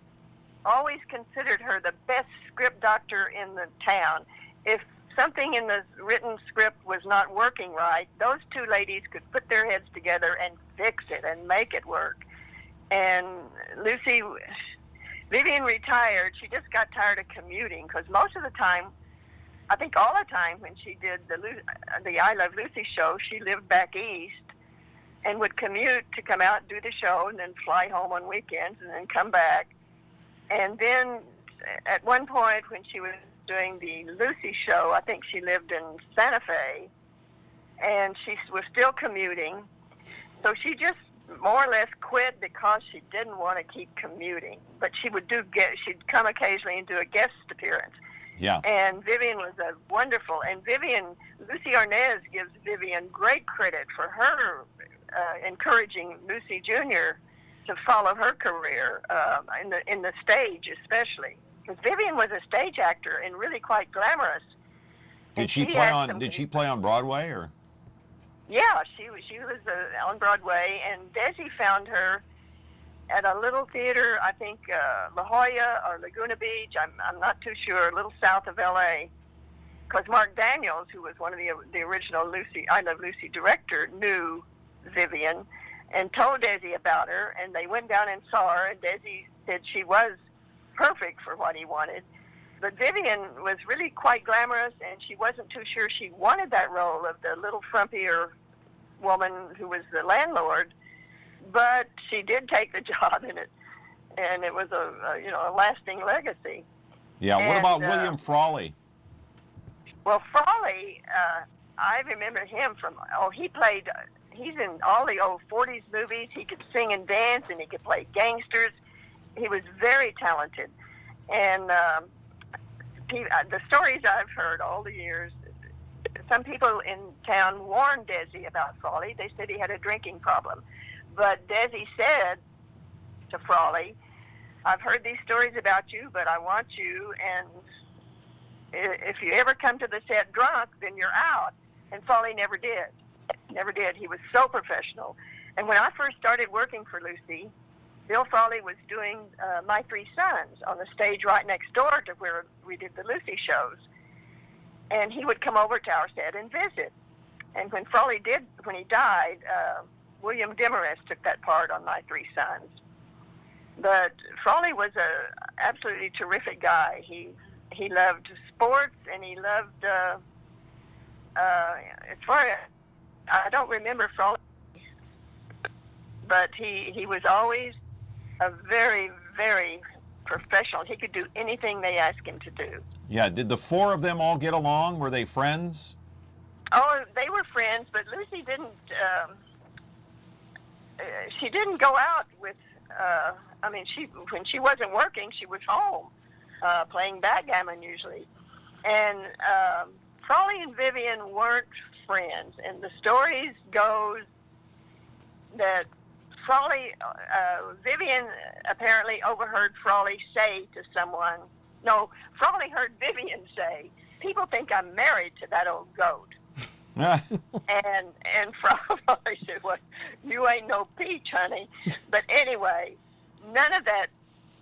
always considered her the best script doctor in the town. If something in the written script was not working right, those two ladies could put their heads together and fix it and make it work. And Vivian retired. She just got tired of commuting, because most of the time, I think all the time when she did the I Love Lucy show, she lived back east and would commute to come out and do the show and then fly home on weekends and then come back. And then at one point when she was doing the Lucy show, I think she lived in Santa Fe, and she was still commuting. So she just more or less quit because she didn't want to keep commuting. But she would she'd come occasionally and do a guest appearance. Yeah. And Vivian was a wonderful, and Lucy Arnaz gives Vivian great credit for her encouraging Lucy Jr. to follow her career in the stage, especially. Because Vivian was a stage actor and really quite glamorous. Did she play on Broadway, or? Yeah, she was on Broadway, and Desi found her at a little theater, I think La Jolla or Laguna Beach. I'm not too sure, a little south of L.A. Because Mark Daniels, who was one of the original I Love Lucy director, knew Vivian and told Desi about her, and they went down and saw her, and Desi said she was perfect for what he wanted. But Vivian was really quite glamorous, and she wasn't too sure she wanted that role of the little frumpier woman who was the landlord, but she did take the job in it, and it was a lasting legacy. Yeah. What about William Frawley? Well, Frawley, I remember him from he's in all the old 40s movies. He could sing and dance, and he could play gangsters. He was very talented. And the stories I've heard all the years, some people in town warned Desi about Frawley. They said he had a drinking problem. But Desi said to Frawley, I've heard these stories about you, but I want you, and if you ever come to the set drunk, then you're out. And Frawley never did. Never did. He was so professional. And when I first started working for Lucy, Bill Frawley was doing My Three Sons on the stage right next door to where we did the Lucy shows. And he would come over to our set and visit. And when he died, William Demarest took that part on My Three Sons. But Frawley was a absolutely terrific guy. He loved sports, and he loved, as far as, I don't remember Frawley, but he was always a very, very professional. He could do anything they asked him to do. Yeah. Did the four of them all get along? Were they friends? Oh, they were friends, but Lucy didn't. She didn't go out with. When she wasn't working, she was home playing backgammon usually. And Frawley and Vivian weren't friends. And the stories goes that Vivian apparently overheard Frawley say to someone. No, Frawley heard Vivian say, "People think I'm married to that old goat." and Frawley said, "Well, you ain't no peach, honey." But anyway, none of that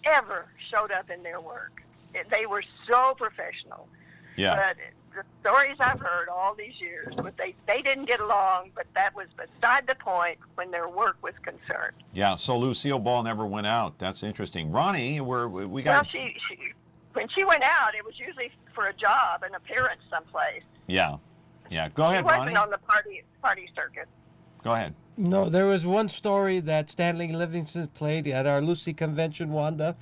ever showed up in their work. They were so professional. Yeah. But the stories I've heard all these years was they didn't get along, but that was beside the point when their work was concerned. Yeah. So Lucille Ball never went out. That's interesting. Ronnie, we got. Well, she when she went out, it was usually for a job, an appearance someplace. Yeah. Yeah. Go ahead, Ronnie. Ronnie. She wasn't on the party circuit. Go ahead. No, there was one story that Stanley Livingston played at our Lucy convention, Wanda,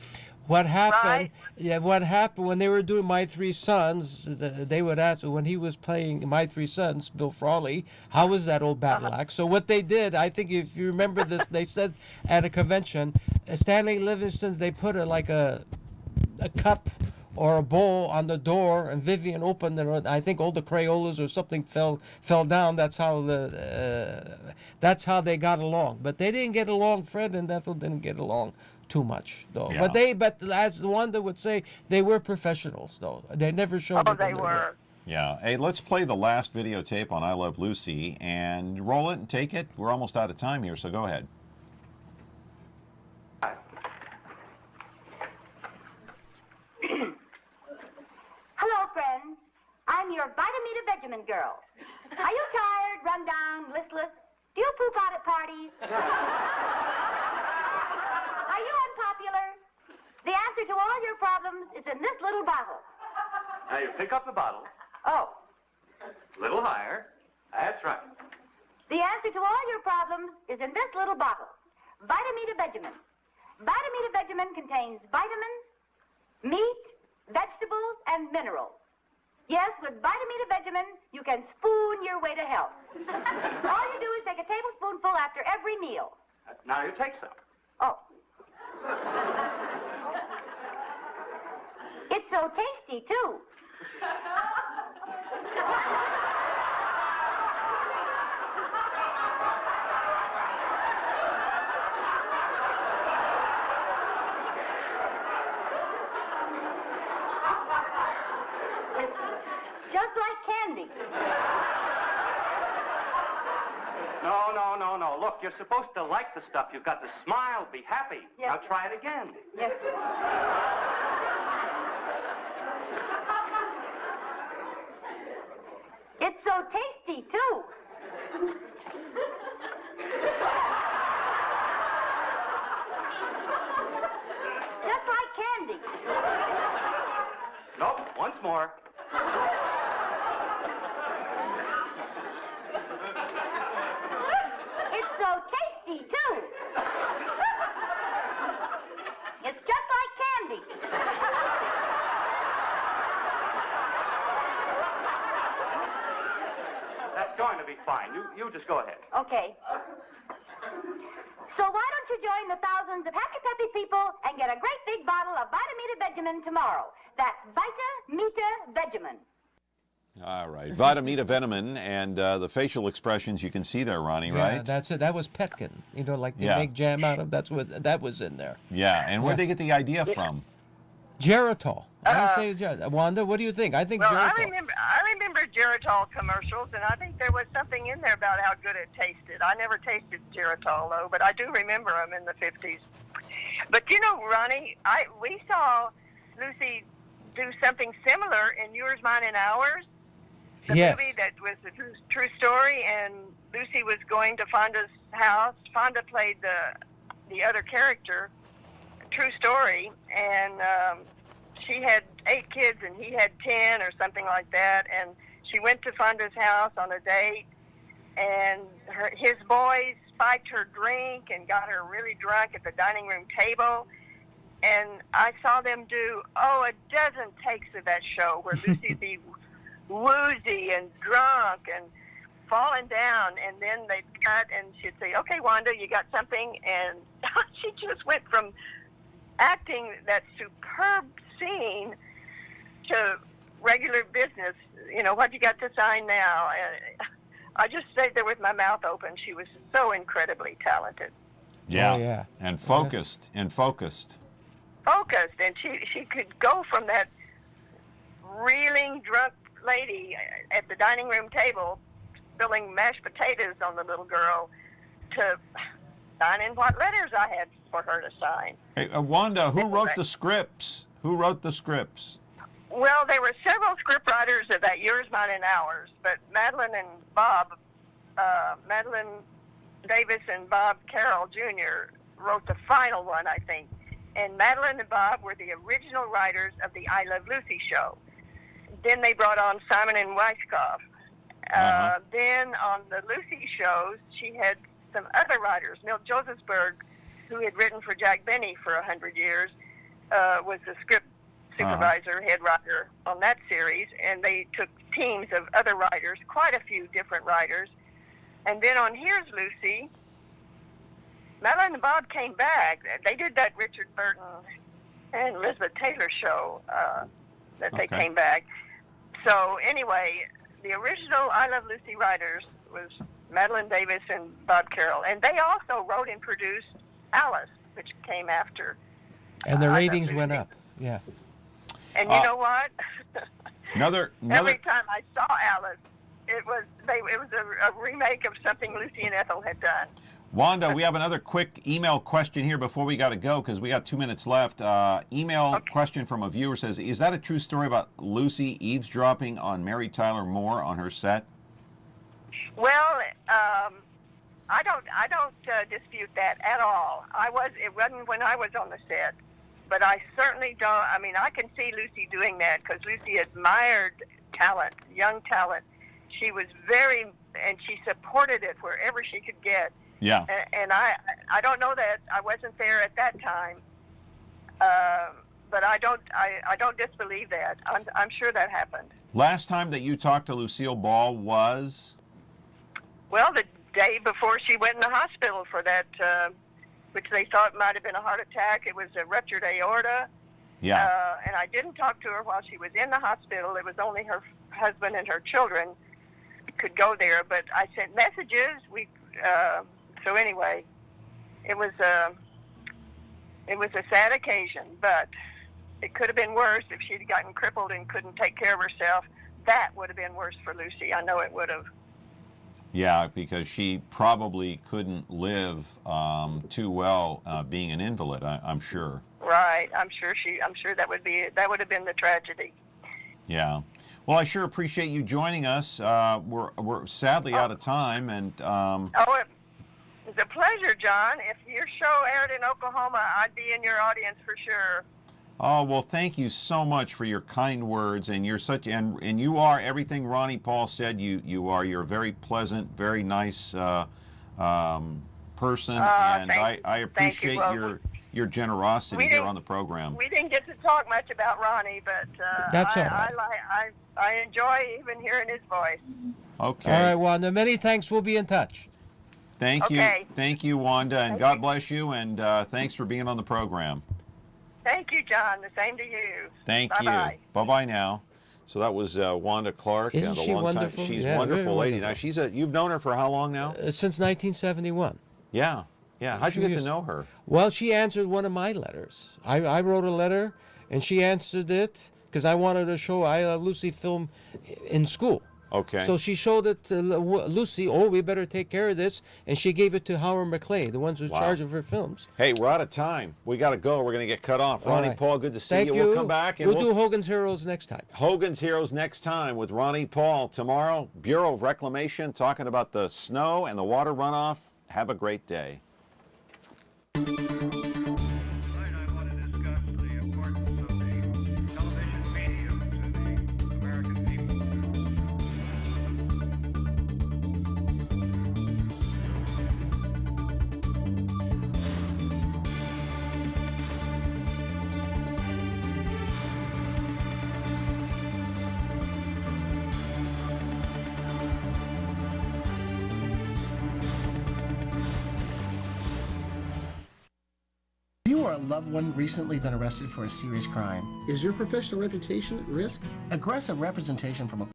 What happened? Right. Yeah, what happened when they were doing My Three Sons? They would ask when he was playing My Three Sons, Bill Frawley, how was that old battle act? So what they did, I think if you remember this, they said at a convention, Stanley Livingston's, they put a cup or a bowl on the door, and Vivian opened it. I think all the Crayolas or something fell down. That's how they got along. But they didn't get along. Fred and Ethel didn't get along too much, though. Yeah. But as Wanda would say, they were professionals, though. They never showed. Oh, they were. Yeah. Hey, let's play the last videotape on I Love Lucy and roll it and take it. We're almost out of time here, so go ahead. Hello, friends. I'm your Vitamita Vegemin girl. Are you tired, run down, listless? Do you poop out at parties? Are you unpopular? The answer to all your problems is in this little bottle. Now you pick up the bottle. Oh, A little higher. That's right. the answer to all your problems is in this little bottle. Vitamita Vegemin. Vitamita Vegemin contains vitamins, meat, vegetables, and minerals. Yes, with Vitamita Vegemin, you can spoon your way to health. All you do is take a tablespoonful after every meal. Now you take some. Oh. It's so tasty, too. Just like candy. No. Look, you're supposed to like the stuff. You've got to smile, be happy. Yes. Now try it again. Yes, sir. It's so tasty, too. Just like candy. Nope, once more. It's so tasty, too. It's just like candy. That's going to be fine. You just go ahead. Okay. So why don't you join the thousands of happy peppy people and get a great big bottle of Vitamita Vegemin tomorrow. That's Vitamita Vegemin. All right. Vitamita Vegemin and the facial expressions you can see there, Ronnie, Yeah, right? that's it. That was Petkin. You know, like they Yeah. make jam out of. That was in there. Yeah. And where'd they get the idea from? Geritol. I say Wanda, what do you think? I think Well, Geritol. I remember Geritol commercials, and I think there was something in there about how good it tasted. I never tasted Geritol, though, but I do remember them in the 50s. But, you know, Ronnie, we saw Lucy do something similar in Yours, Mine, and Ours. The Yes. movie that was a true story, and Lucy was going to Fonda's house. Fonda played the other character, true story, and she had 8 kids and he had 10 or something like that, and she went to Fonda's house on a date, and his boys spiked her drink and got her really drunk at the dining room table, and I saw them do a dozen takes of that show where Lucy'd be woozy and drunk and falling down, and then they'd cut and she'd say, "Okay, Wanda, you got something?" And she just went from acting that superb scene to regular business. You know, what you got to sign now? And I just stayed there with my mouth open. She was so incredibly talented. Yeah. Oh, yeah. And focused. Focused, and she could go from that reeling drunk lady at the dining room table spilling mashed potatoes on the little girl to signing what letters I had for her to sign. Hey, Wanda, who wrote the scripts? Who wrote the scripts? Well, there were several scriptwriters of that Yours, Mine, and Ours, but Madeline and Bob, Madeline Davis and Bob Carroll Jr. wrote the final one, I think. And Madeline and Bob were the original writers of the I Love Lucy show. Then they brought on Simon and Weiskopf. Then on the Lucy shows, she had some other writers, Milt Josephsberg, who had written for Jack Benny for 100 years, was the script supervisor, head writer on that series, and they took teams of other writers, quite a few different writers. And then on Here's Lucy, Madeline and Bob came back. They did that Richard Burton and Elizabeth Taylor show that they came back. So anyway, the original I Love Lucy writers was Madeline Davis and Bob Carroll. And they also wrote and produced Alice, which came after. And the ratings went up. Yeah. And you know what? Another. Every time I saw Alice, it was a remake of something Lucy and Ethel had done. Wanda, we have another quick email question here before we got to go because we got 2 minutes left. Email question from a viewer says, is that a true story about Lucy eavesdropping on Mary Tyler Moore on her set? Well, I don't dispute that at all. It wasn't when I was on the set, but I certainly don't. I mean, I can see Lucy doing that because Lucy admired talent, young talent. She was and she supported it wherever she could get. Yeah. And I don't know that I wasn't there at that time, but I don't disbelieve that. I'm sure that happened. Last time that you talked to Lucille Ball was? Well, the day before she went in the hospital for that, which they thought might have been a heart attack. It was a ruptured aorta. Yeah. And I didn't talk to her while she was in the hospital. It was only her husband and her children could go there, but I sent messages. So anyway, it was a sad occasion, but it could have been worse if she'd gotten crippled and couldn't take care of herself. That would have been worse for Lucy. I know it would have. Yeah, because she probably couldn't live too well being an invalid. I'm sure. Right. I'm sure that would have been the tragedy. Yeah. Well, I sure appreciate you joining us. We're sadly out of time, and it's a pleasure, John. If your show aired in Oklahoma, I'd be in your audience for sure. Oh, well, thank you so much for your kind words, and you're and you are everything Ronnie Paul said you're a very pleasant, very nice person, and I appreciate your generosity here on the program. We didn't get to talk much about Ronnie, but that's all right. I enjoy even hearing his voice. Okay. All right, Wanda. Many thanks. We'll be in touch. Thank you, Wanda, and God bless you, and thanks for being on the program. Thank you, John. The same to you. Thank Bye-bye. you. Bye-bye now. So that was Wanda Clark. Isn't she wonderful? She's a wonderful lady. Now you've known her for how long now? Since 1971. Yeah. How'd you get to know her? Well, she answered one of my letters. I wrote a letter, and she answered it because I wanted to show I Love Lucy film in school. Okay. So she showed it to Lucy. Oh, we better take care of this, and she gave it to Howard McClay, the ones who's in charge of her films. Hey, we're out of time. We got to go. We're going to get cut off. Ronnie Paul, good to see you. We'll come back and we'll do Hogan's Heroes next time. Hogan's Heroes next time with Ronnie Paul. Tomorrow, Bureau of Reclamation talking about the snow and the water runoff. Have a great day. You or a loved one recently been arrested for a serious crime. Is your professional reputation at risk? Aggressive representation from a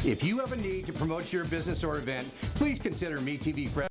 If you have a need to promote your business or event, please consider MeTV Fresh.